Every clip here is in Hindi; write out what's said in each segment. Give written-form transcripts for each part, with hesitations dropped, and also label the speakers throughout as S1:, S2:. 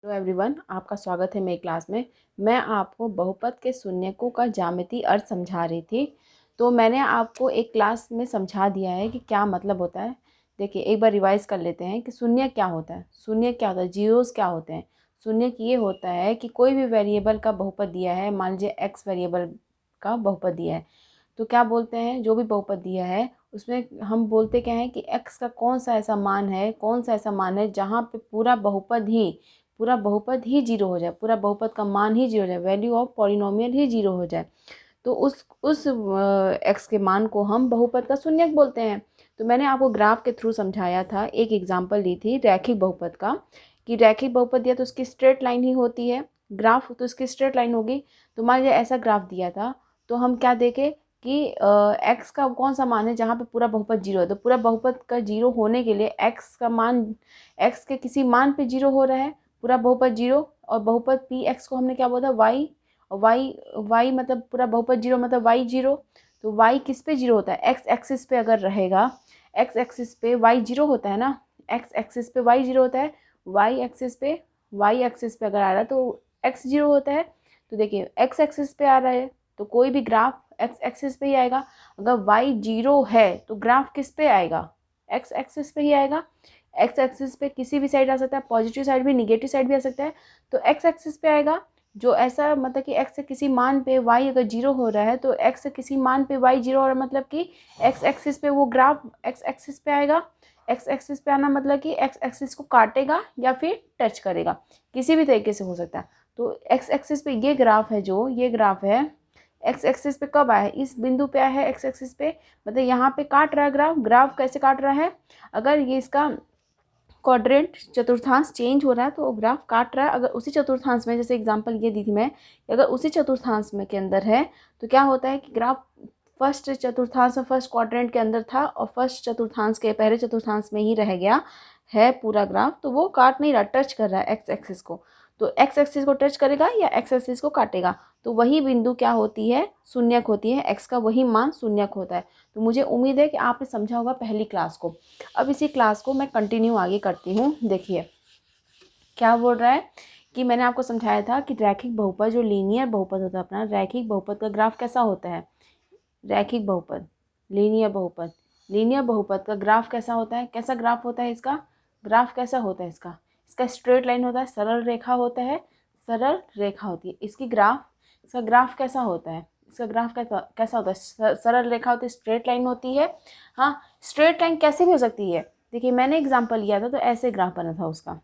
S1: हेलो एवरीवन, आपका स्वागत है मेरी क्लास में। मैं आपको बहुपद के शून्यकों का ज्यामितीय अर्थ समझा रही थी। तो मैंने आपको एक क्लास में समझा दिया है कि क्या मतलब होता है। देखिए, एक बार रिवाइज कर लेते हैं कि शून्य क्या होता है। शून्य क्या होता है, जीरोस क्या होते हैं। शून्य ये होता है कि कोई भी वेरिएबल का बहुपद दिया है, मान लीजिए एक्स वेरिएबल का बहुपद दिया है, तो क्या बोलते हैं, जो भी बहुपद दिया है उसमें हम बोलते क्या है कि x का कौन सा ऐसा मान है, कौन सा ऐसा मान है जहाँ पे पूरा बहुपद ही जीरो हो जाए, पूरा बहुपद का मान ही जीरो हो जाए, value of polynomial he zero हो जाए। तो उस एक्स के मान को हम बहुपद का शून्यक बोलते हैं। तो मैंने आपको ग्राफ के थ्रू समझाया था, एक एग्जांपल दी थी रैखिक बहुपद का, कि रैखिक बहुपद दिया तो उसकी स्ट्रेट लाइन ही होती है, ग्राफ तो उसकी स्ट्रेट लाइन होगी। तो मान लीजिए ऐसा ग्राफ दिया था, तो हम क्या देखें कि एक्स का कौन सा मान है जहाँ पे पूरा बहुपद जीरो है। तो पूरा बहुपद का जीरो होने के लिए एक्स का मान, एक्स के किसी मान पे जीरो हो रहा है, पूरा बहुपद जीरो। और बहुपद पी एक्स को हमने क्या बोला, वाई। और वाई मतलब पूरा बहुपद जीरो मतलब वाई जीरो। तो वाई किस पे जीरो होता है, एक्स एक्सिस पे अगर रहेगा, एक्स एक्सिस पे वाई जीरो होता है ना, एक्स एक्सिस पे वाई जीरो होता है, वाई एक्सिस पे अगर आ रहा है तो एक्स जीरो होता है। तो देखिए, एक्स एक्सिस पे आ रहा है तो कोई भी ग्राफ एक्स एक्सिस पे ही आएगा। अगर वाई जीरो है तो ग्राफ किस पे आएगा, एक्स एक्सिस पे ही आएगा। एक्स एक्सिस पे किसी भी साइड आ सकता है, पॉजिटिव साइड भी, निगेटिव साइड भी आ सकता है। तो एक्स एक्सिस पे आएगा। जो ऐसा मतलब कि एक्स से किसी मान पे वाई अगर जीरो हो रहा है, तो एक्स से किसी मान पे वाई जीरो हो रहा है, मतलब कि एक्स एक्सिस पे वो ग्राफ एक्स एक्सिस पे आएगा। एक्स एक्सिस पे आना मतलब कि एक्स एक्सिस को काटेगा या फिर टच करेगा, किसी भी तरीके से हो सकता है। तो एक्स एक्सिस पे ये ग्राफ है, जो ये ग्राफ है एक्स एक्सिस पे कब आया है, इस बिंदु पे आया है एक्स एक्सिस पे, मतलब यहाँ पे काट रहा है ग्राफ। ग्राफ कैसे काट रहा है, अगर ये इसका क्वाड्रेंट चतुर्थांश चेंज हो रहा है तो ग्राफ काट रहा है। अगर उसी चतुर्थांश में, जैसे एग्जांपल ये दी थी मैं, अगर उसी चतुर्थांश में के अंदर है तो क्या होता है कि ग्राफ फर्स्ट चतुर्थांश और फर्स्ट क्वाड्रेंट के अंदर था और फर्स्ट चतुर्थांश के पहले चतुर्थांश में ही रह गया है पूरा ग्राफ, तो वो काट नहीं रहा, टच कर रहा है एक्स एक्सिस को। तो एक्स एक्सिस को टच करेगा या एक्स एक्सिस को काटेगा, तो वही बिंदु क्या होती है, शून्यक होती है। एक्स का वही मान शून्यक होता है। तो मुझे उम्मीद है कि आपने समझा होगा पहली क्लास को। अब इसी क्लास को मैं कंटिन्यू आगे करती हूँ। देखिए क्या बोल रहा है कि मैंने आपको समझाया था कि रैखिक बहुपद, जो लीनियर बहुपद होता है अपना, रैखिक बहुपद का ग्राफ कैसा होता है, रैखिक बहुपद, लीनियर बहुपद का ग्राफ कैसा होता है, कैसा ग्राफ होता है इसका, ग्राफ कैसा होता है इसका, इसका स्ट्रेट लाइन होता है, सरल रेखा होता है, सरल रेखा होती है इसकी ग्राफ। इसका ग्राफ कैसा होता है, इसका ग्राफ कैसा कैसा होता है, सरल रेखा होती है, स्ट्रेट लाइन होती है। हाँ, स्ट्रेट लाइन कैसे भी हो सकती है। देखिए, मैंने एग्जांपल लिया था तो ऐसे ग्राफ बना था उसका,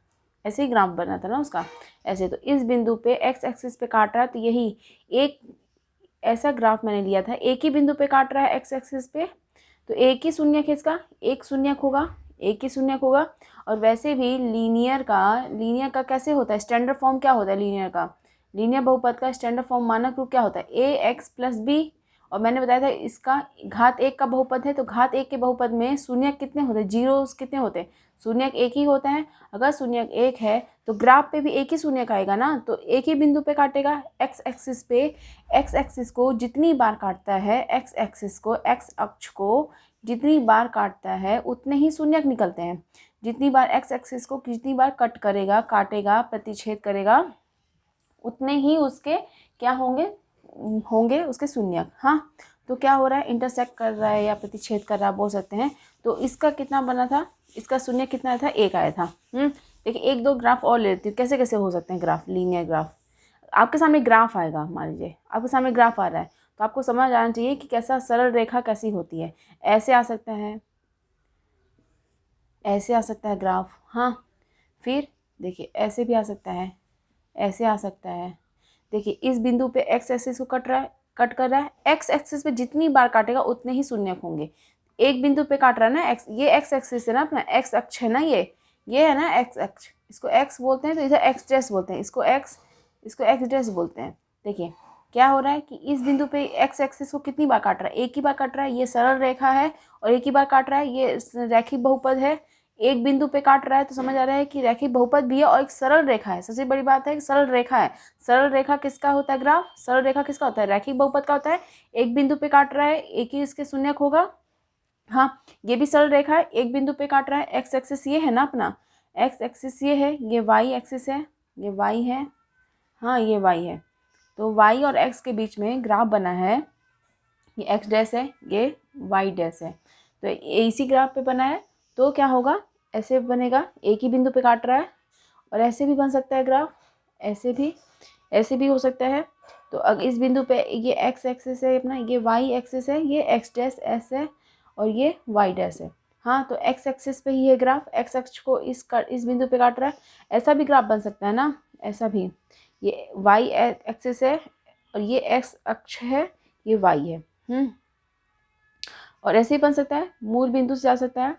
S1: ऐसे ही ग्राफ बना था ना उसका, ऐसे। तो इस बिंदु पे एक्स एक्सिस पे काट रहा है, तो यही एक ऐसा ग्राफ मैंने लिया था, एक ही बिंदु पे काट रहा है एक्स एक्सिस पे, तो एक ही शून्यक है इसका, एक शून्यक होगा, एक ही शून्यक होगा। और वैसे भी लीनियर का कैसे होता है, स्टैंडर्ड फॉर्म क्या होता है लीनियर का, लीनियर बहुपद का स्टैंडर्ड फॉर्म मानक रूप क्या होता है, ए एक्स प्लस बी। और मैंने बताया था इसका घात एक का बहुपद है, तो घात एक के बहुपद में शून्यक कितने होते हैं, जीरोस कितने होते हैं, शून्यक एक ही होता है। अगर शून्यक एक है तो ग्राफ पे भी एक ही शून्यक आएगा ना, तो एक ही बिंदु पे काटेगा एक्स एक्सिस पे। एक्स एक्सिस को जितनी बार काटता है, एक्स एक्सिस को, एक्स अक्ष को जितनी बार काटता है उतने ही शून्यक निकलते हैं। जितनी बार एक्स एक्सिस को जितनी बार कट करेगा, काटेगा, प्रतिच्छेद करेगा, उतने ही उसके क्या होंगे, होंगे उसके शून्यक। हाँ, तो क्या हो रहा है, इंटरसेक्ट कर रहा है या प्रतिच्छेद कर रहा है बोल सकते हैं। तो इसका कितना बना था, इसका शून्य कितना था, एक आया था। देखिए, एक दो ग्राफ और ले लेती हूँ, कैसे कैसे हो सकते हैं ग्राफ, लीनियर ग्राफ। आपके सामने ग्राफ आएगा, मान लीजिए आपके सामने ग्राफ आ रहा है, तो आपको समझ आना चाहिए कि कैसा सरल रेखा कैसी होती है। ऐसे आ सकता है, ऐसे आ सकता है ग्राफ। हाँ, फिर देखिए ऐसे भी आ सकता है, ऐसे आ सकता है। देखिए, इस बिंदु पे एक्स एक्सिस को कट रहा है, कट कर रहा है, एक्स एक्सिस पे जितनी बार काटेगा उतने ही शून्यक होंगे। एक बिंदु पे काट रहा है ना एक्स, ये एक्स एक्सिस है ना अपना, एक्स अक्ष है ना, ये है ना एक्स अक्ष, इसको एक्स बोलते हैं, तो इधर एक्स डैश बोलते हैं, इसको एक्स डैश बोलते हैं। देखिए क्या हो रहा है कि इस बिंदु पे एक्स एक्सिस को कितनी बार काट रहा है, एक ही बार काट रहा है, ये सरल रेखा है, और एक ही बार काट रहा है, ये रैखिक बहुपद है। एक बिंदु पे काट रहा है तो समझ आ रहा है कि रैखिक बहुपद भी है और एक सरल रेखा है। सबसे बड़ी बात है कि सरल रेखा है। सरल रेखा किसका होता है ग्राफ, सरल रेखा किसका होता है, रैखिक बहुपद का होता है। एक बिंदु पे काट रहा है, एक ही इसके शून्यक होगा। हाँ, ये भी सरल रेखा है, एक बिंदु पे काट रहा है, एक्स एक्सिस ये है ना अपना, एक्स एक्सिस ये है, ये वाई एक्सिस है, ये y है, हाँ ये y है। तो y और x के बीच में ग्राफ बना है, ये x डैश है, ये y डैश है। तो इसी ग्राफ पे बना है, तो क्या होगा, ऐसे बनेगा, एक ही बिंदु पे काट रहा है। और ऐसे भी बन सकता है ग्राफ, ऐसे भी हो सकता है। तो अगर इस बिंदु पे ये x एक्सिस है अपना, ये y एक्सिस है, ये x डैश s है और ये y डैश है। हाँ, तो x एक्सिस पे ही है ग्राफ, x अक्ष को इस बिंदु पे काट रहा है। ऐसा भी ग्राफ बन सकता है ना, ऐसा भी, ये y एक्सिस है और ये x अक्ष है, ये y है। और ऐसे ही बन सकता है, मूल बिंदु से जा सकता है,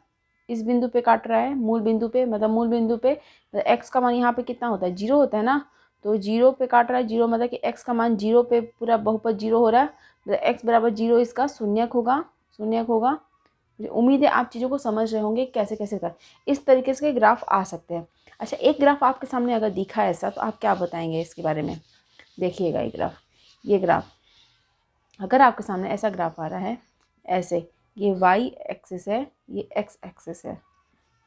S1: इस बिंदु पे काट रहा है, मूल बिंदु पे, मतलब मूल बिंदु पे x का मान यहाँ पे कितना होता है, 0 होता है ना। तो 0 पे काट रहा है, 0 मतलब कि x का मान 0 पे पूरा बहुपद 0 हो रहा है, मतलब x बराबर 0 इसका शून्यक होगा। मुझे उम्मीद है आप चीज़ों को समझ रहे होंगे कैसे कैसे कर इस तरीके से ग्राफ आ सकते हैं। अच्छा, एक ग्राफ आपके सामने अगर दिखा है ऐसा, तो आप क्या बताएंगे इसके बारे में? देखिएगा ये ग्राफ अगर आपके सामने ऐसा ग्राफ आ रहा है, ऐसे, ये y एक्सिस है, ये x एक्सिस है,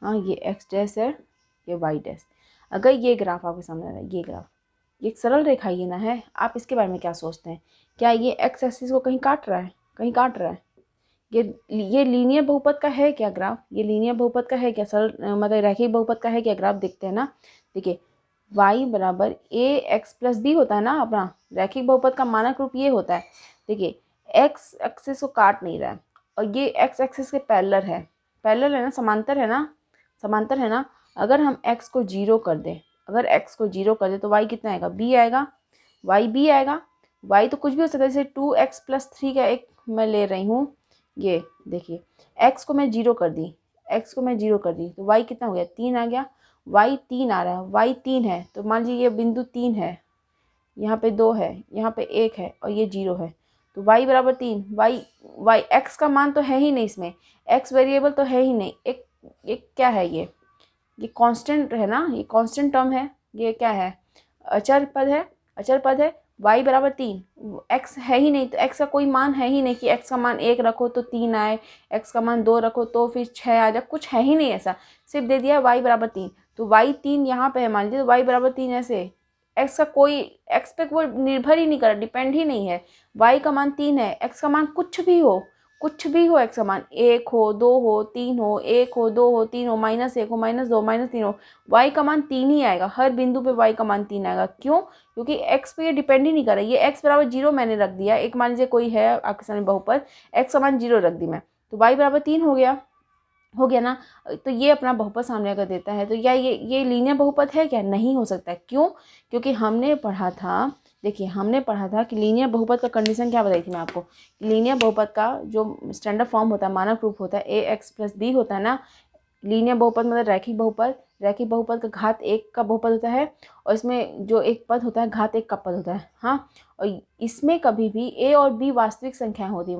S1: हाँ ये x डैश है, ये y डैश। अगर ये ग्राफ आपके सामने आ रहा है, ये ग्राफ, ये एक सरल रेखा ही ना है, आप इसके बारे में क्या सोचते हैं? क्या ये x एक्सिस को कहीं काट रहा है? ये लीनियर बहुपद का है क्या ग्राफ? ये लीनियर बहुपद का है क्या? सरल मतलब रैखिक बहुपद का है क्या ग्राफ? देखते हैं ना। देखिए, y बराबर a x प्लस b होता है ना अपना, रैखिक बहुपद का मानक रूप ये होता है। देखिए, x एक्सिस को काट नहीं रहा है और ये x एक्सिस के पैरेलल है ना, समांतर है ना। अगर हम x को 0 कर दें, तो y कितना आएगा? b आएगा, y आएगा। y तो कुछ भी हो सकता है, जैसे 2x प्लस 3 का एक मैं ले रही हूँ। ये देखिए, x को मैं 0 कर दी, तो y कितना हो गया? 3 आ गया। y 3 आ रहा है, y 3 है, तो मान लीजिए ये बिंदु 3 है, यहाँ पे 2 है, यहाँ पे 1 है और ये 0 है। तो y बराबर 3, y x का मान तो है ही नहीं इसमें, x वेरिएबल तो है ही नहीं। एक क्या है ये कांस्टेंट है ना, ये कांस्टेंट टर्म है। ये क्या है? अचर पद है। y बराबर 3, x है ही नहीं, तो x का कोई मान है ही नहीं कि x का मान 1 रखो तो 3 आए, x का मान 2 रखो तो फिर 6 आ जाए, कुछ है ही नहीं ऐसा। सिर्फ दे दिया y बराबर 3, तो y 3 यहाँ पे है, मान लीजिए, तो y बराबर 3 ऐसे। x का कोई, x पे वो निर्भर ही नहीं कर रहा, डिपेंड ही नहीं है। y का मान 3 है, x का मान कुछ भी हो, x का मान 1 हो, 2 हो, 3 हो, 1 हो, 2 हो, 3 हो, -1 हो, -2, -3 हो, y का मान 3 ही आएगा। हर बिंदु पे y का मान 3 आएगा। क्यों? क्योंकि x पे ये डिपेंड ही नहीं कर रहा है। ये x बराबर 0 मैंने रख दिया, एक मान लीजिए कोई है आपके सामने बहुपद, x का मान 0 रख दी मैं, तो y बराबर 3 हो गया ना। तो ये अपना बहुपद सामने अगर देता है, तो या ये लीनियर बहुपद है क्या? नहीं हो सकता है। क्यों? क्योंकि हमने पढ़ा था कि लीनियर बहुपद का कंडीशन क्या बताई थी मैं आपको? लीनियर बहुपद का जो स्टैंडर्ड फॉर्म होता है, मानक रूप होता है, ए एक्स प्लस बी होता है ना। लीनियर बहुपद मतलब रैखिक बहुपद का घात 1 का बहुपद होता है, और इसमें जो एक पद होता है घात 1 का पद होता है। हाँ, और इसमें कभी भी ए और बी वास्तविक संख्याएं होती हैं,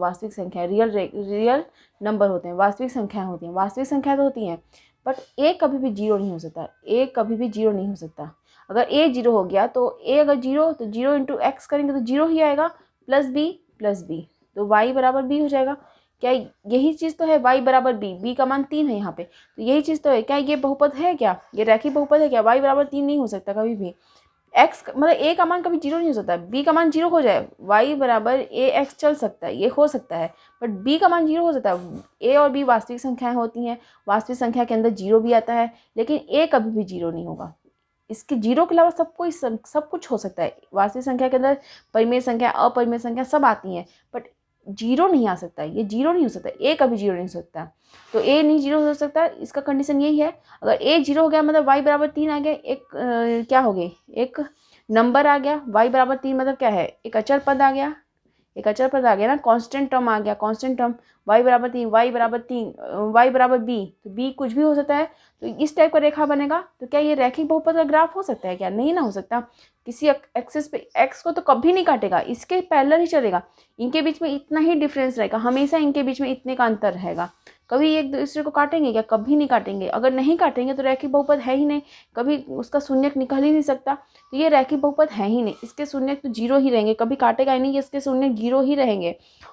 S1: रियल नंबर होते हैं, वास्तविक संख्याएं तो होती हैं। बट ए कभी भी 0 नहीं हो सकता। अगर ए 0 हो गया, तो ए अगर 0, तो 0 इंटू एक्स करेंगे तो 0 ही आएगा, प्लस बी, तो y बराबर बी हो जाएगा। क्या यही चीज़ तो है? y बराबर बी का मान 3 है यहाँ पे, तो यही चीज़ तो है। क्या ये बहुपद है? क्या ये रैखिक बहुपद है? क्या y बराबर 3 नहीं हो सकता कभी भी। x मतलब a का मान कभी 0 नहीं हो सकता, b का मान 0 हो जाए, y बराबर a x चल सकता है, ये हो सकता है, बट b का मान 0 हो सकता है। a और b वास्तविक संख्याएं होती हैं, वास्तविक संख्या के अंदर 0 भी आता है, लेकिन a कभी भी 0 नहीं होगा। इसके 0 के अलावा सब कुछ हो सकता है। वास्तविक संख्या के अंदर परिमेय संख्या, अपरिमेय संख्या सब आती हैं, बट 0 नहीं आ सकता, ये 0 नहीं हो सकता, a कभी 0 नहीं हो सकता। तो a नहीं 0 हो सकता, इसका कंडीशन यही है। अगर a 0 हो गया मतलब y बराबर 3 आ गया, क्या हो गई, एक नंबर आ गया। y बराबर 3 मतलब क्या है? एक अचर पद आ गया, ना, कांस्टेंट टर्म आ गया, कांस्टेंट टर्म। y बराबर 3, y बराबर b, तो b कुछ भी हो सकता है। तो इस टाइप का रेखा बनेगा। तो क्या ये रैखिक बहुपद का ग्राफ हो सकता है? क्या नहीं ना हो सकता। किसी एक्सिस पे x को तो कभी नहीं काटेगा, इसके पैरेलल ही चलेगा, इनके बीच में इतना ही डिफरेंस रहेगा, हमेशा इनके बीच में इतने का अंतर रहेगा। कभी एक दूसरे को काटेंगे क्या? कभी नहीं काटेंगे। अगर नहीं काटेंगे तो रैखिक बहुपद है ही नहीं, कभी उसका शून्यक निकल ही नहीं सकता। तो ये रैखिक बहुपद है ही नहीं, इसके शून्यक तो 0 ही रहेंगे, कभी काटेगा ही नहीं, इसके शून्यक 0 ही रहेंगे।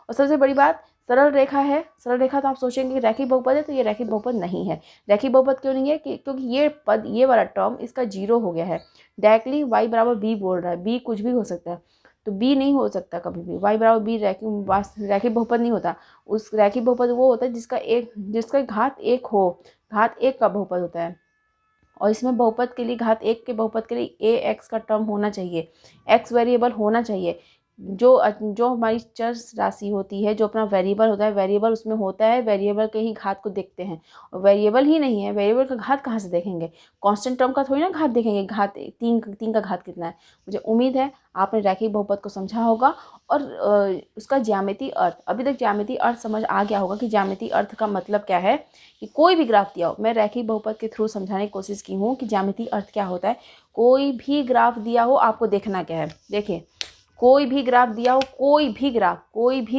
S1: और सबसे बड़ी बात, सरल रेखा है, सरल रेखा तो आप सोचेंगे कि रैखिक बहुपद है, तो ये रैखिक बहुपद नहीं है। रैखिक बहुपद क्यों नहीं है क्योंकि ये पद, ये वाला टर्म इसका 0 हो गया है। डायरेक्टली y बराबर b बोल रहा है, b कुछ भी हो सकता है, तो b नहीं हो सकता कभी भी। y बराबर b रैखिक बहुपद नहीं होता। उस रैखिक बहुपद वो होता है जिसका घात 1 हो, घात 1 का बहुपद होता है। और इसमें बहुपद के लिए, घात 1 के बहुपद के लिए ax का टर्म होना चाहिए, x वेरिएबल होना चाहिए। जो हमारी चर राशि होती है, जो अपना वेरिएबल होता है, वेरिएबल उसमें होता है, वेरिएबल के ही घात को देखते हैं। और वेरिएबल ही नहीं है, वेरिएबल का घात कहाँ से देखेंगे, कांस्टेंट टर्म का थोड़ी ना घात देखेंगे। घात तीन का घात कितना है। मुझे उम्मीद है आपने रैखिक बहुपद को समझा होगा और उसका ज्यामितीय अर्थ, अभी तक ज्यामितीय अर्थ समझ आ गया होगा कि ज्यामितीय अर्थ का मतलब क्या है। कि कोई भी ग्राफ दिया हो, मैं रैखिक बहुपद के थ्रू समझाने की कोशिश की हूँ कि ज्यामितीय अर्थ क्या होता है। कोई भी ग्राफ दिया हो, आपको देखना क्या है, देखिए कोई भी ग्राफ दिया हो, कोई भी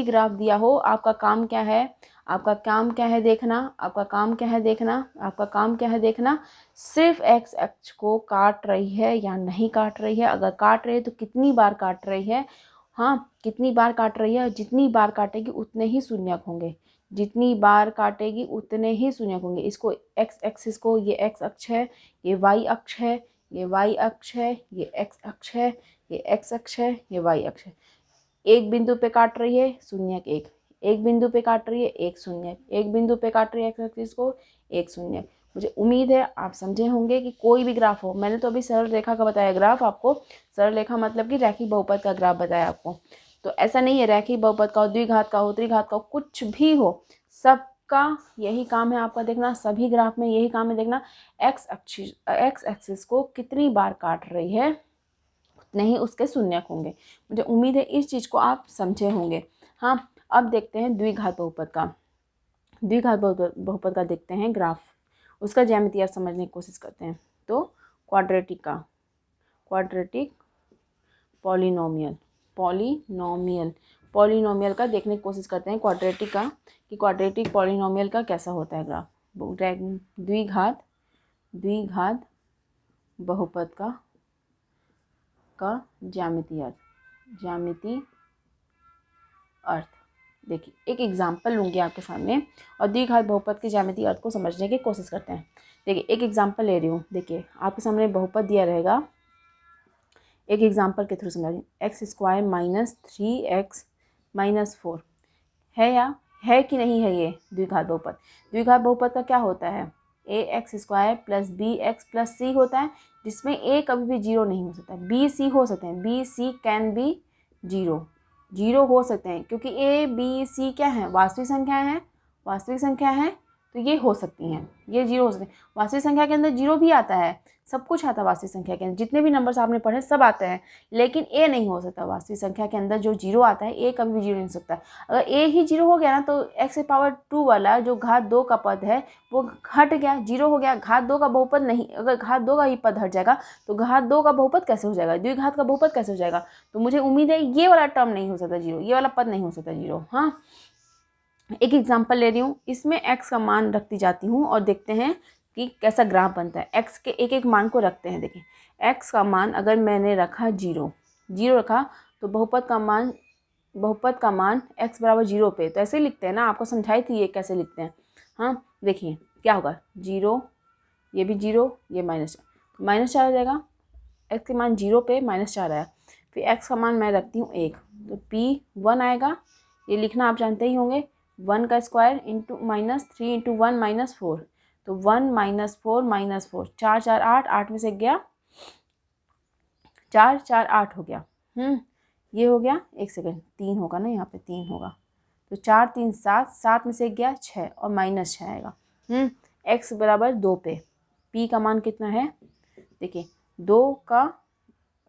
S1: ग्राफ दिया हो, आपका काम क्या है, आपका काम क्या है देखना, आपका काम क्या है देखना, आपका काम क्या है देखना। सिर्फ एक्स अक्ष को काट रही है या नहीं काट रही है, अगर काट रही है तो कितनी बार काट रही है। हाँ, कितनी बार काट रही है, जितनी बार काटेगी उतने ही शून्यक होंगे, जितनी बार काटेगी उतने ही शून्यक होंगे। इसको एक्स एक्सिस को, ये एक्स अक्ष है, ये वाई अक्ष है, ये वाई अक्ष है, ये एक्स अक्ष है, ये एक्स अक्ष है, ये वाई अक्ष है। एक बिंदु पे काट रही है शून्यक एक, एक बिंदु पे काट रही है एक शून्यक, एक बिंदु पे काट रही है एक्स एक्सिस को एक शून्यक। मुझे उम्मीद है आप समझे होंगे कि कोई भी ग्राफ हो, मैंने तो अभी सरल रेखा का बताया ग्राफ आपको, सरल रेखा मतलब कि रैखिक बहुपद का ग्राफ बताया आपको। तो ऐसा नहीं है रैखिक बहुपद का हो, द्विघात का हो, त्रिघात का हो, कुछ भी हो, सबका यही काम है आपका देखना, सभी ग्राफ में यही काम है देखना, एक्स एक्सिस को कितनी बार काट रही है उतने ही उसके शून्यक होंगे। मुझे उम्मीद है इस चीज़ को आप समझे होंगे। हाँ, अब देखते हैं द्विघात बहुपद का। द्विघात बहुपद का देखते हैं ग्राफ, उसका ज्यामितीय अर्थ समझने की कोशिश करते हैं। तो क्वाड्रेटिक पॉलिनोमियल का देखने की कोशिश करते हैं, क्वाड्रेटिक का, कि क्वाड्रेटिक पॉलिनोमियल का कैसा होता है ग्राफ। द्विघात बहुपद का ज्यामितीय अर्थ। देखिए एक एग्जाम्पल लूँगी आपके सामने और द्विघात बहुपद के ज्यामितीय अर्थ को समझने की कोशिश करते हैं। देखिए एक एग्जाम्पल ले रही हूँ, देखिए आपके सामने बहुपद दिया रहेगा, एक एग्जाम्पल के थ्रू समझ, x square minus 3x minus 4 है या है कि नहीं है ये द्विघात बहुपद। द्विघात बहुपद का क्या होता है, A X square plus B X plus C होता है, जिसमें ए कभी भी जीरो नहीं हो सकता, बी सी हो सकते हैं, B C can be zero हो सकते हैं, क्योंकि ए बी सी क्या है, वास्तविक संख्या है, तो ये हो सकती हैं, ये जीरो हो सकते हैं। वास्तविक संख्या के अंदर जीरो भी आता है, सब कुछ आता है वास्तविक संख्या के अंदर, जितने भी नंबर्स आपने पढ़े सब आते हैं, लेकिन ए नहीं हो सकता। वास्तविक संख्या के अंदर जो जीरो आता है, ए कभी भी जीरो नहीं हो सकता। अगर ए ही जीरो हो गया ना, तो एक्स की पावर 2 वाला जो घात 2 का पद है वो हट गया, जीरो हो गया। घात 2 का बहुपद नहीं, अगर घात 2 का ही पद हट जाएगा तो घात 2 का बहुपद कैसे हो जाएगा, द्विघात का बहुपद कैसे हो जाएगा। तो मुझे उम्मीद है ये वाला टर्म नहीं हो सकता जीरो, ये वाला पद नहीं हो सकता जीरो। हाँ, एक एग्जाम्पल ले रही हूँ, इसमें x का मान रखती जाती हूँ और देखते हैं कि कैसा ग्राफ बनता है। x के एक एक मान को रखते हैं। देखिए x का मान अगर मैंने रखा जीरो रखा, तो बहुपद का मान x बराबर जीरो पे, तो ऐसे ही लिखते हैं ना, आपको समझाई थी ये कैसे लिखते हैं। हाँ देखिए क्या होगा, जीरो, ये भी जीरो, ये -4 आ जाएगा। x के मान जीरो पे -4 आया, फिर x का मान मैं रखती हूँ 1, तो p 1 आएगा। ये लिखना आप जानते ही होंगे, 1 का स्क्वायर इंटू -3 इंटू 1 -4, तो 1 -4 4 4 8, 8 में से गया 4 4 8 हो गया। ये हो गया, एक सेकेंड, 3 होगा ना, यहाँ पे 3 होगा, तो 4 3 7, 7 में से गया 6 और -6 आएगा। x बराबर 2 पे p का मान कितना है, देखिए 2 का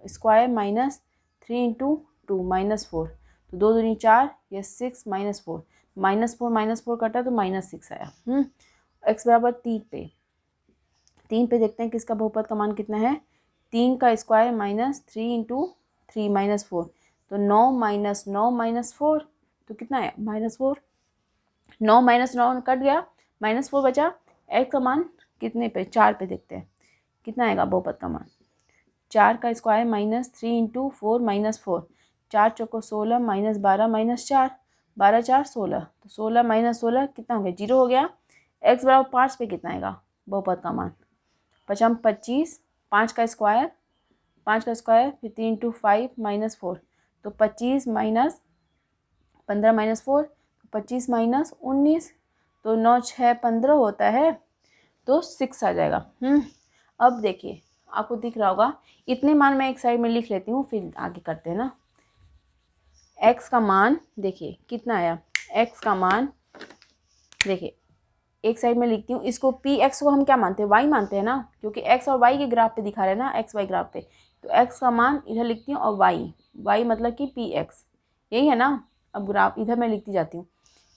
S1: स्क्वायर -3 इंटू 2 -4, तो 2 दूनी 4, ये 6 -4, -4 कटा तो -6 आया। x बराबर 3 पे देखते हैं किसका बहुपद का मान कितना है, 3 का स्क्वायर -3 इंटू 3 -4, तो 9 -9 -4, तो कितना आया -4, 9 -9 कट गया, -4 बचा। x का मान कितने पे, 4 पे देखते हैं कितना आएगा बहुपद का मान, 4 का स्क्वायर -3 इंटू 4 -4, 4 चौको 16 -12 -4, 12 4 16, तो 16 माइनस 16 कितना हो गया, 0 हो गया। x बराबर 5 पे कितना आएगा बहुपद का मान, 5 25, 5 का स्क्वायर, 5 का स्क्वायर, फिर 3 इंटू 5 माइनस 4, तो 25 माइनस 15 माइनस 4, 25 माइनस 19, तो 9 6 15 होता है, तो 6 आ जाएगा। अब देखिए आपको दिख रहा होगा, इतने मान मैं एक साइड में लिख लेती हूँ, फिर आगे करते हैं ना। x का मान देखिए कितना आया, x का मान देखिए एक साइड में लिखती हूँ, इसको पी एक्स को हम क्या मानते हैं, y मानते हैं ना, क्योंकि x और y के ग्राफ पे दिखा रहे हैं ना, एक्स वाई ग्राफ पे, तो x का मान इधर लिखती हूँ और y मतलब कि पी एक्स, यही है ना। अब ग्राफ इधर मैं लिखती जाती हूँ।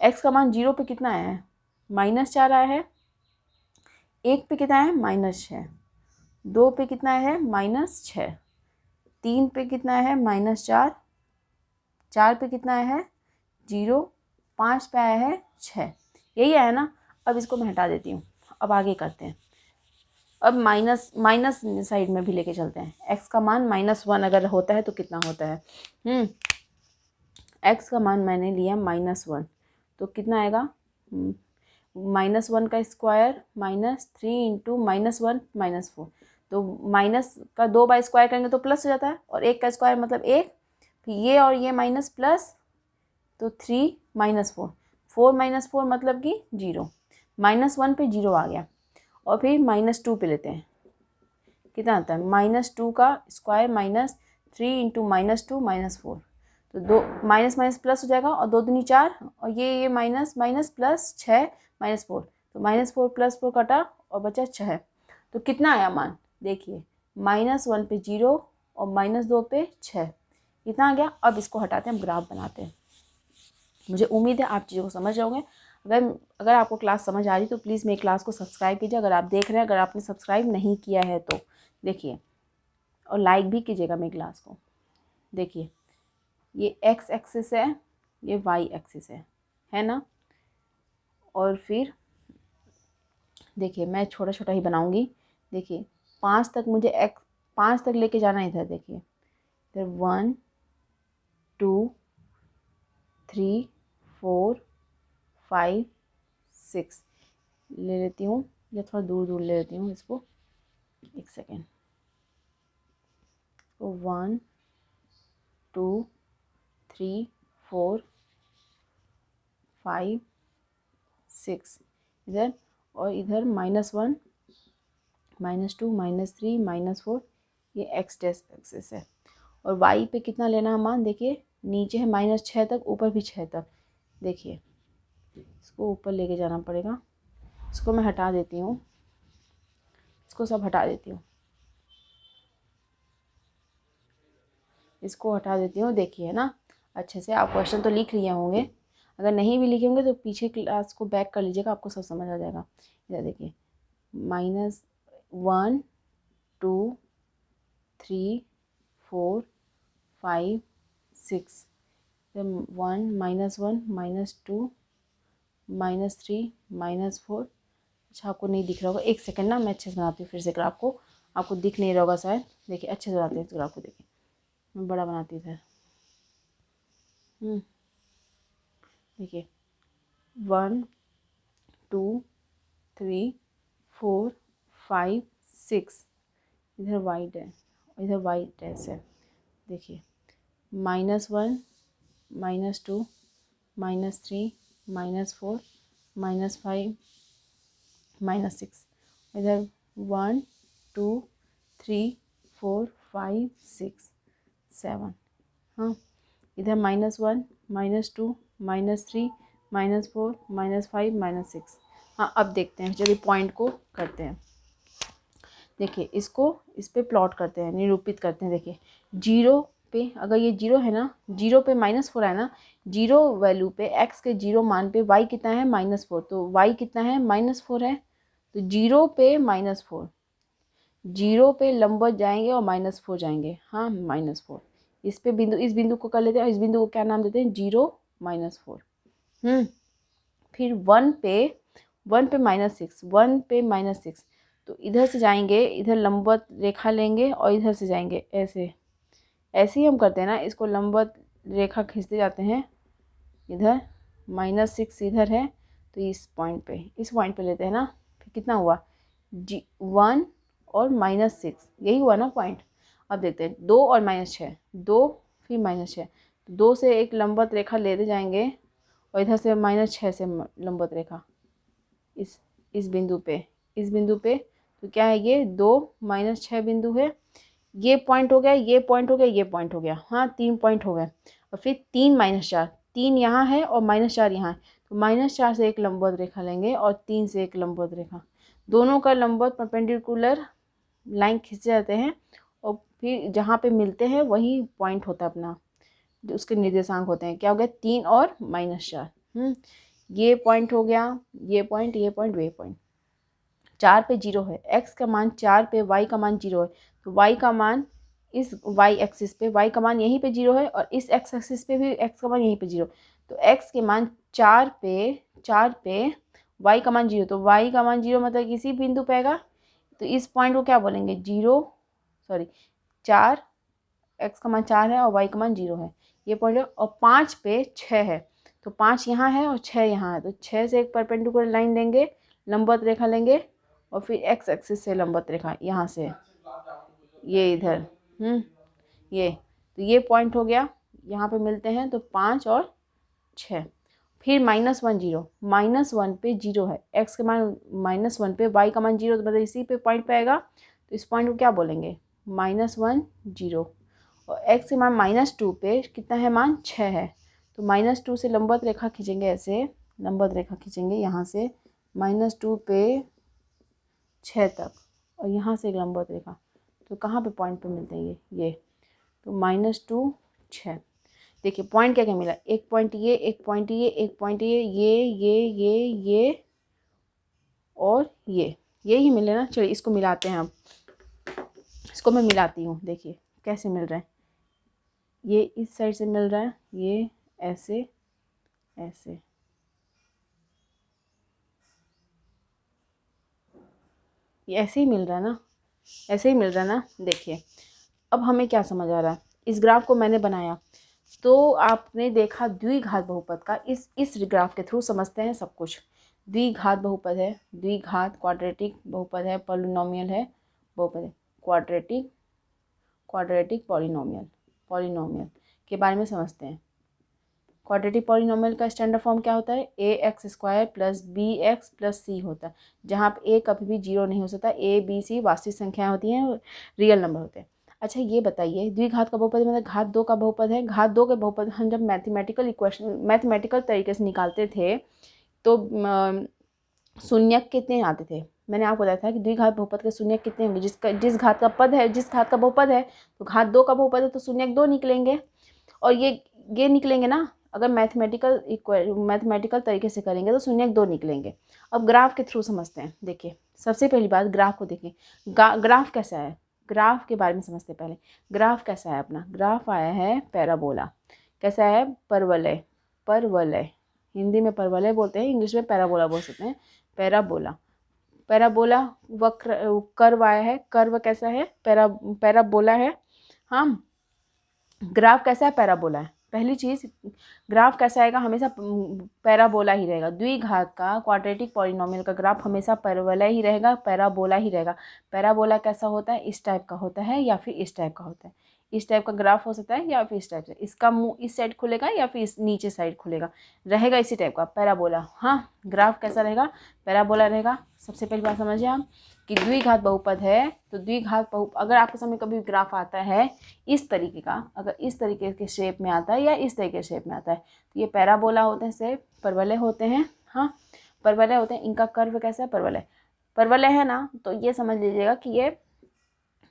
S1: x का मान 0 पे कितना आया है, -4 आया है, 1 पे कितना है -6, 2 पे कितना है -6, 3 पे कितना है -4, 4 पे कितना आया है 0, 5 पे आया है 6, यही आया ना। अब इसको मैं हटा देती हूँ, अब आगे करते हैं। अब माइनस साइड में भी लेके चलते हैं। x का मान -1 अगर होता है तो कितना होता है, x का मान मैंने लिया -1, तो कितना आएगा, -1 का स्क्वायर -3 इंटू -1 -4, तो माइनस का 2 बाय स्क्वायर करेंगे तो प्लस हो जाता है, और 1 का स्क्वायर मतलब 1, फिर ये और ये माइनस प्लस, तो 3 -4, 4 -4 मतलब कि 0, -1 पे 0 आ गया। और फिर -2 पे लेते हैं, कितना आता है, -2 का स्क्वायर -3 इंटू -2 -4, तो 2 माइनस माइनस प्लस हो जाएगा, और 2 दूनी 4, और ये माइनस माइनस प्लस 6 -4, तो -4 + 4 कटा और बचा 6, तो कितना आया मान देखिए, -1 पे 0 और -2 पे 6, कितना आ गया। अब इसको हटाते हैं, हम ग्राफ बनाते हैं। मुझे उम्मीद है आप चीज़ों को समझ जाओगे। अगर आपको क्लास समझ आ रही तो प्लीज़ मेरी क्लास को सब्सक्राइब कीजिए, अगर आप देख रहे हैं, अगर आपने सब्सक्राइब नहीं किया है तो देखिए, और लाइक भी कीजिएगा मेरी क्लास को। देखिए ये x एक्सिस है, ये y एक्सिस है ना। और फिर देखिए मैं छोटा छोटा ही बनाऊंगी। देखिए 5 तक मुझे 5 तक लेके जाना है इधर, देखिए इधर 1 2 3 4 5 6 ले लेती हूँ, या थोड़ा दूर दूर ले लेती हूँ इसको, एक सेकेंड। तो 1 2 3 4 5 6 इधर, और इधर -1 -2 -3 -4, ये x डैश एक्सिस है। और y पे कितना लेना है मान, देखिए नीचे है -6 तक, ऊपर भी 6 तक, देखिए इसको ऊपर लेके जाना पड़ेगा। इसको मैं हटा देती हूँ, इसको सब हटा देती हूँ, इसको हटा देती हूँ। देखिए है ना, अच्छे से आप क्वेश्चन तो लिख लिए होंगे, अगर नहीं भी लिखे होंगे तो पीछे क्लास को बैक कर लीजिएगा, आपको सब समझ आ जाएगा। इधर देखिए -1 2 3 4 5 6, 1 -1 -2 -3 -4। अच्छा आपको नहीं दिख रहा होगा, एक सेकंड ना, मैं अच्छे से बनाती हूँ फिर से ग्राफ को, आपको दिख नहीं रहा होगा शायद। देखिए अच्छे से बनाते हैं इस ग्राफ को, देखिए मैं बड़ा बनाती इधर, देखिए 1 2 3 4 5 6, इधर वाइट है, इधर वाइट है, देखिए -1 -2 -3 -4 -5 -6, इधर 1 2 3 4 5 6 7, हाँ इधर -1 -2 -3 -4 -5 -6। हाँ अब देखते हैं, चलिए पॉइंट को करते हैं। देखिए इसको इस पे प्लॉट करते हैं, निरूपित करते हैं। देखिए 0 पे, अगर ये 0 है ना, 0 पे -4 है ना, 0 वैल्यू पे x के 0 मान पे y कितना है -4, तो y कितना है -4 है, तो 0 पे -4, 0 पे लंबवत जाएंगे और -4 जाएंगे, हाँ -4, इस पे बिंदु, इस बिंदु को कर लेते हैं, और इस बिंदु को क्या नाम देते हैं 0 -4। फिर 1 पे -6, 1 पे -6, तो इधर से जाएंगे, इधर लंबवत रेखा लेंगे और इधर से जाएंगे, ऐसे ऐसे ही हम करते हैं ना, इसको लंबवत रेखा खींचते जाते हैं, इधर -6 इधर है, तो इस पॉइंट पे लेते हैं ना। फिर कितना हुआ 1 और -6, यही हुआ ना पॉइंट। अब देखते हैं 2 और -6, 2 फिर -6, तो 2 से एक लंबवत रेखा लेते जाएंगे और इधर से -6 से लंबवत रेखा इस बिंदु पे, तो क्या है ये 2 -6 बिंदु है। ये पॉइंट हो गया, ये पॉइंट हो गया, ये पॉइंट हो गया, हाँ 3 पॉइंट हो गए। और फिर 3 -4, 3 यहाँ है और -4 यहाँ है, तो -4 से एक लंबवत रेखा लेंगे और 3 से एक लंबवत रेखा, दोनों का लंबवत परपेंडिकुलर लाइन खींच जाते हैं और फिर जहाँ पे मिलते हैं वही पॉइंट होता है अपना, जो उसके निर्देशांक होते हैं। क्या हो गया 3 और -4। ये पॉइंट हो गया, ये पॉइंट, ये पॉइंट, ये पॉइंट। 4 पे 0 है, x का मान 4 पे, y का मान 0 है, तो y का मान इस y एक्सिस पे, y का मान यहीं पे 0 है और इस x एक्सिस पे भी x का मान यहीं पे 0, तो x के मान 4 पे y का मान 0, तो y का मान 0 मतलब किसी बिंदु पे आएगा, तो इस पॉइंट को क्या बोलेंगे 4, x का मान 4 है और y का मान 0 है, ये पॉइंट है। और 5 पे 6 है, तो 5 यहाँ है और 6 यहाँ है, तो 6 से एक परपेंडिकुलर लाइन लेंगे, लंबवत रेखा लेंगे और फिर x एक्सिस से लंबवत रेखा यहाँ से ये इधर ये, तो ये पॉइंट हो गया, यहाँ पे मिलते हैं, तो 5 और 6। फिर -1 0, -1 पे 0 है, x के मान -1 पे, y का मान 0, तो मतलब इसी पे पॉइंट पे आएगा, तो इस पॉइंट को क्या बोलेंगे -1 0। और x के मान -2 पे कितना है मान 6 है, तो -2 से लंबवत रेखा खींचेंगे, ऐसे लंबवत रेखा खींचेंगे यहाँ से -2 पे 6 तक और यहाँ से एक लंबवत रेखा, तो कहाँ पे पॉइंट पे मिलते हैं ये, तो -2 6। देखिए पॉइंट क्या क्या मिला, एक पॉइंट ये, एक पॉइंट ये, एक पॉइंट ये और ये ही मिले ना। चलिए इसको मिलाते हैं, अब इसको मैं मिलाती हूँ, देखिए कैसे मिल रहा है। ये इस साइड से मिल रहा है, ये ऐसे ऐसे, ये ऐसे ही मिल रहा है ना, ऐसे ही मिल रहा है ना। देखिए अब हमें क्या समझ आ रहा है, इस ग्राफ को मैंने बनाया तो आपने देखा द्विघात बहुपद का, इस ग्राफ के थ्रू समझते हैं सब कुछ। द्विघात बहुपद है, द्विघात क्वाड्रेटिक बहुपद है, पॉलिनोमियल है, बहुपद है, क्वाड्रेटिक पॉलिनोमियल के बारे में समझते हैं। क्वाड्रेटिक पॉलिनोमियल का स्टैंडर्ड फॉर्म क्या होता है, ax² + bx + c होता है, जहाँ पे a कभी भी 0 नहीं हो सकता, a b c वास्तविक संख्याएं होती हैं, रियल नंबर होते हैं। अच्छा ये बताइए द्विघात का बहुपद मतलब घात 2 का बहुपद है। घात 2 के बहुपद हम जब मैथमेटिकल तरीके से निकालते थे तो शून्यक कितने आते थे, मैंने आपको बताया था कि द्विघात बहुपद के शून्यक कितने होंगे, जिस घात का पद है, जिस घात का बहुपद है, तो घात 2 का बहुपद है तो शून्यक 2 निकलेंगे और ये निकलेंगे ना। अगर मैथमेटिकल तरीके से करेंगे तो शून्यक 2 निकलेंगे। अब ग्राफ के थ्रू समझते हैं। देखिए सबसे पहली बात ग्राफ को देखें, ग्राफ कैसा है, ग्राफ के बारे में समझते हैं पहले। ग्राफ कैसा है अपना, ग्राफ आया है पैराबोला। कैसा है, परवलय, हिंदी में परवलय बोलते हैं, इंग्लिश में पैराबोला बोल सकते हैं। पैराबोला वक्र, कर्व आया है, कर्व कैसा है, पैराबोला है। हाँ ग्राफ कैसा है, पैराबोला है। पहली चीज़ ग्राफ कैसा आएगा, हमेशा पैराबोला ही रहेगा। द्विघात का क्वाड्रेटिक पॉलिनोमियल का ग्राफ हमेशा पैराबोला ही रहेगा, पैराबोला ही रहेगा। पैराबोला कैसा होता है, इस टाइप का होता है या फिर इस टाइप का होता है। इस टाइप का ग्राफ हो सकता है या फिर इस टाइप से, इसका मुंह इस साइड खुलेगा या फिर इस नीचे साइड खुलेगा, रहेगा इसी टाइप का पैराबोला। हाँ ग्राफ कैसा रहेगा, पैराबोला रहेगा। सबसे पहली बात समझिए आप कि द्विघात बहुपद है, तो द्विघात बहुपद अगर आपके सामने कभी ग्राफ आता है इस तरीके का, अगर इस तरीके के शेप में आता है या इस तरीके के शेप में आता है, तो ये पैराबोला होते हैं, से परवलय होते हैं। हाँ परवलय होते हैं, इनका कर्व कैसा है, परवलय है ना। तो ये समझ लीजिएगा कि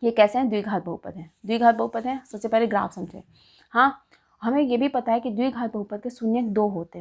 S1: ये कैसे हैं, द्विघात बहुपद है, द्विघात बहुपद है। सबसे पहले ग्राफ समझे। हाँ हमें ये भी पता है कि द्विघात बहुपद के शून्यक 2 होते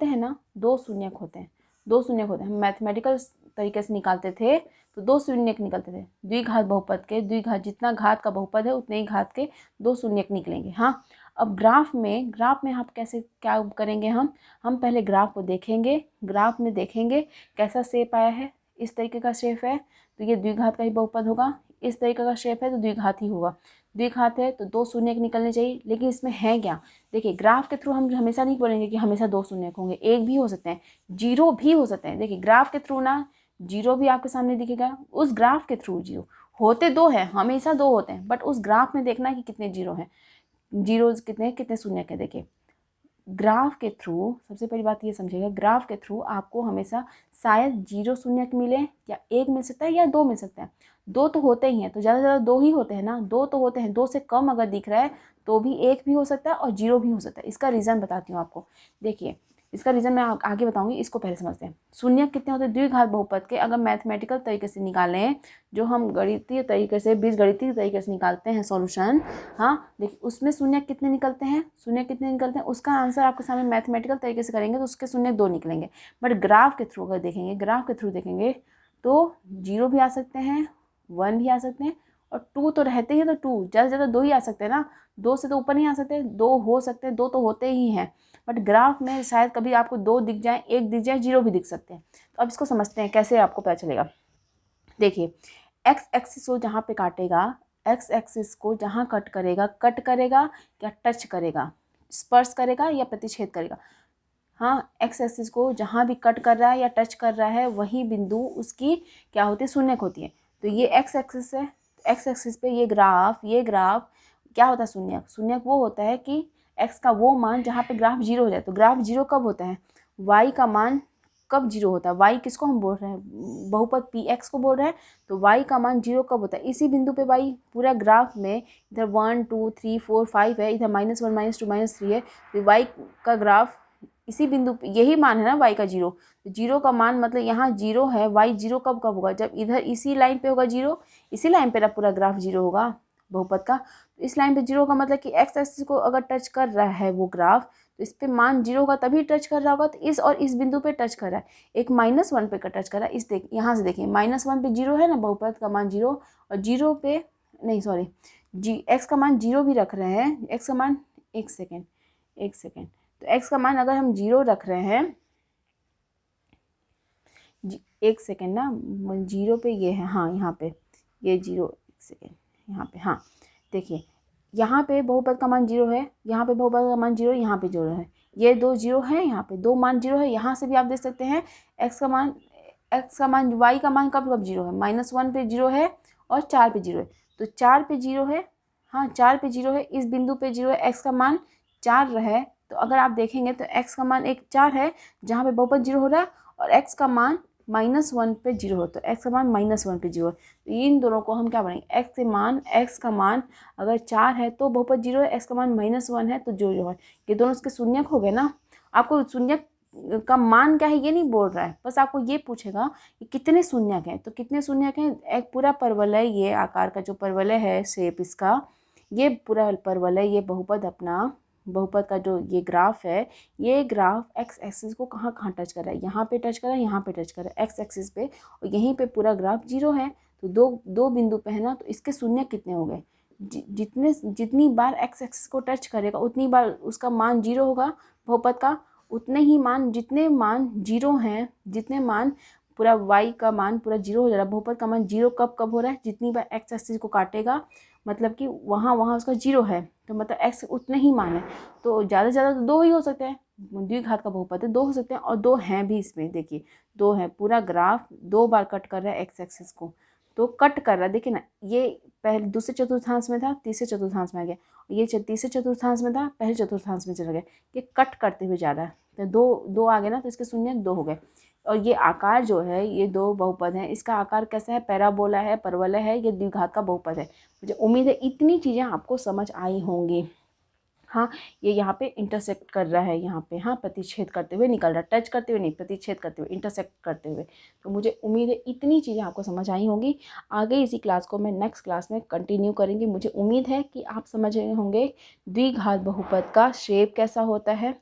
S1: हैं ना, 2 शून्यक होते हैं, 2 शून्यक होते हैं। हम मैथमेटिकल तरीके से निकालते थे तो 2 शून्यक निकलते थे। द्विघात बहुपद के, द्विघात जितना घात का बहुपद है उतने ही घात के 2 शून्यक निकलेंगे। हाँ अब ग्राफ में आप कैसे क्या करेंगे, हम पहले ग्राफ को देखेंगे, ग्राफ में देखेंगे कैसा शेप आया है, इस तरीके का शेप है तो ये द्विघात का ही बहुपद होगा। इस तरीके का शेप है तो द्विघात ही होगा। द्विघात है तो 2 शून्यक निकलने चाहिए, लेकिन इसमें है क्या? देखिए ग्राफ के थ्रू हम हमेशा नहीं बोलेंगे कि हमेशा 2 शून्यक होंगे, एक भी हो सकते हैं, 0 भी हो सकते हैं। देखिए ग्राफ के थ्रू ना 0 भी आपके सामने दिखेगा, उस ग्राफ के थ्रू 0 होते 2 हैं, हमेशा 2 होते हैं, बट उस ग्राफ में देखना है कि कितने 0 हैं, जीरोज कितने शून्यक है। देखिए ग्राफ के थ्रू सबसे पहली बात ये समझिएगा, ग्राफ के थ्रू आपको हमेशा शायद 0 शून्यक मिले, या 1 मिल सकता है या 2 मिल सकता है। 2 तो होते ही हैं, तो ज़्यादा से ज़्यादा 2 ही होते हैं ना, 2 तो होते हैं। 2 से कम अगर दिख रहा है तो भी 1 भी हो सकता है और 0 भी हो सकता है। इसका रीज़न बताती हूँ आपको। देखिए इसका रीज़न मैं आगे बताऊँगी, इसको पहले समझते हैं। शून्यक कितने होते हैं द्विघात बहुपद के? अगर मैथमेटिकल तरीके से निकालें, जो हम गणितीय तरीके से, बीजगणितीय तरीके से निकालते हैं सॉल्यूशन, हाँ देखिए उसमें शून्यक कितने निकलते हैं, शून्यक कितने निकलते हैं, उसका आंसर आपके सामने मैथमेटिकल तरीके से करेंगे तो उसके शून्यक 2 निकलेंगे। बट ग्राफ के थ्रू अगर देखेंगे, ग्राफ के थ्रू देखेंगे तो 0 भी आ सकते हैं, 1 भी आ सकते हैं, और 2 तो रहते ही, तो 2 ज़्यादा से ज़्यादा 2 ही आ सकते हैं ना, 2 से तो ऊपर नहीं आ सकते, 2 हो सकते हैं, 2 तो होते ही हैं। बट ग्राफ में शायद कभी आपको 2 दिख जाए, 1 दिख जाए, 0 भी दिख सकते हैं। तो अब इसको समझते हैं कैसे आपको पता चलेगा। देखिए एक्स एक्सिस को जहाँ पे काटेगा, एक्स एक्सिस को जहाँ कट करेगा या टच करेगा, स्पर्श करेगा या प्रतिच्छेद करेगा? हाँ, एक्स एक्सिस को जहाँ भी कट कर रहा है या टच कर रहा है वही बिंदु उसकी क्या होती है, शून्यक होती है। तो ये एक्स एक्सिस है, एक्स एक्सिस पे ये ग्राफ क्या होता है, शून्यक। शून्यक वो होता है कि एक्स का वो मान जहाँ पे ग्राफ 0 हो जाए। तो ग्राफ 0 कब होता है, वाई का मान कब 0 होता है, वाई किसको हम बोल रहे हैं, बहुपद पी एक्स को बोल रहे हैं। तो वाई का मान 0 कब होता है, इसी बिंदु पे वाई पूरा ग्राफ में, इधर 1 2 3 4 5 है, इधर -1 -2 -3 है, तो वाई का ग्राफ इसी बिंदु पे, यही मान है ना वाई का 0। तो 0 का मान मतलब यहाँ 0 है, वाई 0 कब कब होगा, जब इधर इसी लाइन पे होगा 0, इसी लाइन पे ना पूरा ग्राफ 0 होगा बहुपद का। तो इस लाइन पे 0 का मतलब कि एक्स एक्सिस को अगर टच कर रहा है वो ग्राफ, तो इस पे मान 0 का, तभी टच कर रहा होगा। तो इस और इस बिंदु पे टच कर रहा है, एक -1 पे टच कर रहा है। इस देख यहाँ से देखिए -1 पे 0 है ना, बहुपद का मान 0, और 0 पे नहीं सॉरी एक्स का मान 0 भी रख रहे हैं, एक्स का मान, एक सेकेंड, तो एक्स का मान अगर हम 0 रख रहे हैं, एक सेकेंड ना, 0 पे ये है, हाँ यहाँ पे ये 0, एक सेकेंड यहाँ पे, हाँ देखिए यहाँ पे बहुपद का मान 0 है, यहाँ पे बहुपद का मान 0 है, यहाँ पे 0 है, ये 2 0 है, यहाँ पे 2 मान 0 है। यहाँ से भी आप देख सकते हैं एक्स का मान वाई का मान कब कब 0 है, -1 पे 0 है और 4 पे 0 है। तो 4 पे 0 है, हाँ 4 पे 0 है, इस बिंदु पे 0 है, एक्स का मान 4 है। तो अगर आप देखेंगे तो एक्स का मान 4 है जहाँ पे बहुपद 0 हो रहा है, और एक्स का मान -1 पे 0 हो, तो एक्स का मान -1 पे 0 है। तो इन दोनों को हम क्या बनेंगे, एक्स का मान अगर 4 है तो बहुपद 0 है, एक्स का मान -1 है तो 0 है। ये दोनों उसके शून्यक हो गए ना। आपको शून्यक का मान क्या है ये नहीं बोल रहा है, बस आपको ये पूछेगा कि कितने शून्यक हैं। तो कितने शून्यक हैं, एक पूरा परवलय, ये आकार का जो परवलय है शेप इसका, ये पूरा परवलय, ये बहुपद अपना, बहुपद का जो ये ग्राफ है, ये ग्राफ एक्स एक्सिस को कहाँ कहाँ टच कर रहा है, यहाँ पे टच कर रहा है, यहाँ पे टच कर रहा है एक्स एक्सिस पे, और यहीं पे पूरा ग्राफ 0 है। तो दो बिंदु पे है ना, तो इसके शून्य कितने हो गए, जितनी बार एक्स एक्सिस को टच करेगा उतनी बार उसका मान 0 होगा बहुपद का। उतने ही मान, जितने मान 0 हैं, जितने मान पूरा वाई का मान पूरा 0 हो जा रहा है, बहुपद का मान 0 कब कब हो रहा है, जितनी बार एक्स एक्सिस को काटेगा, मतलब कि वहाँ उसका 0 है, तो मतलब एक्स उतने ही मान है। तो ज़्यादा से ज़्यादा तो 2 ही हो सकते हैं, द्विघात का बहुपद है, 2 हो सकते हैं, और 2 हैं भी इसमें। देखिए 2 है, पूरा ग्राफ 2 बार कट कर रहा है एक्स एक्सिस को, तो कट कर रहा है, देखिए ना, ये पहले दूसरे चतुर्थांश में था, तीसरे चतुर्थांश में आ गया, ये तीसरे चतुर्थांश में था, पहले चतुर्थांश में चला गया, ये कट करते हुए जा रहा है। तो 2 आ गए ना, तो इसके शून्य 2 हो गए। और ये आकार जो है, ये 2 बहुपद हैं, इसका आकार कैसा है, पैराबोला है, परवलय है, ये द्विघात का बहुपद है। मुझे उम्मीद है इतनी चीज़ें आपको समझ आई होंगी। हाँ, ये यहाँ पे इंटरसेक्ट कर रहा है, यहाँ पे, हाँ प्रतिच्छेद करते हुए निकल रहा है, टच करते हुए नहीं, प्रतिच्छेद करते हुए, इंटरसेक्ट करते हुए। तो मुझे उम्मीद है इतनी चीज़ें आपको समझ आई होंगी। आगे इसी क्लास को मैं नेक्स्ट क्लास में कंटिन्यू करेंगी। मुझे उम्मीद है कि आप समझ रहे होंगे द्विघात बहुपद का शेप कैसा होता है,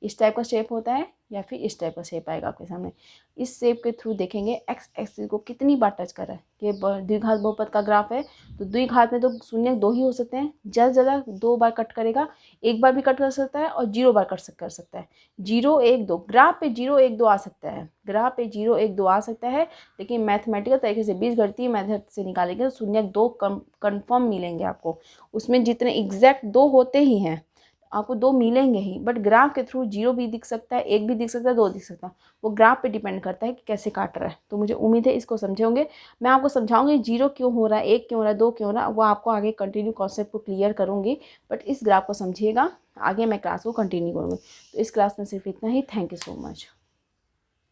S1: इस टाइप का शेप होता है, या फिर इस टाइप का शेप आएगा आपके सामने। इस शेप के थ्रू देखेंगे एक्स एक्सिस को कितनी बार टच कर रहा है। ये द्विघात बहुपद का ग्राफ है, तो द्विघात में तो शून्य 2 ही हो सकते हैं, ज़्यादा से ज़्यादा 2 बार कट करेगा, 1 बार भी कट कर सकता है और 0 बार कर सकता है। 0 1 2 ग्राफ पे 0 1 2 आ सकता है, ग्राफ पे 0 1 2 आ सकता है, लेकिन मैथमेटिकल तरीके से बीजगणितीय मेथड से निकालेंगे तो शून्य 2 कन्फर्म मिलेंगे आपको। उसमें जितने एग्जैक्ट 2 होते ही हैं, आपको 2 मिलेंगे ही, बट ग्राफ के थ्रू 0 भी दिख सकता है, 1 भी दिख सकता है, 2 दिख सकता है। वो ग्राफ पे डिपेंड करता है कि कैसे काट रहा है। तो मुझे उम्मीद है इसको समझे होंगे। मैं आपको समझाऊंगी 0 क्यों हो रहा है, 1 क्यों हो रहा है, 2 क्यों हो रहा है, वो आपको आगे कंटिन्यू कॉन्सेप्ट को क्लियर करूँगी। बट इस ग्राफ को समझिएगा, आगे मैं क्लास को कंटिन्यू करूँगी। तो इस क्लास में सिर्फ इतना ही। Thank you so much.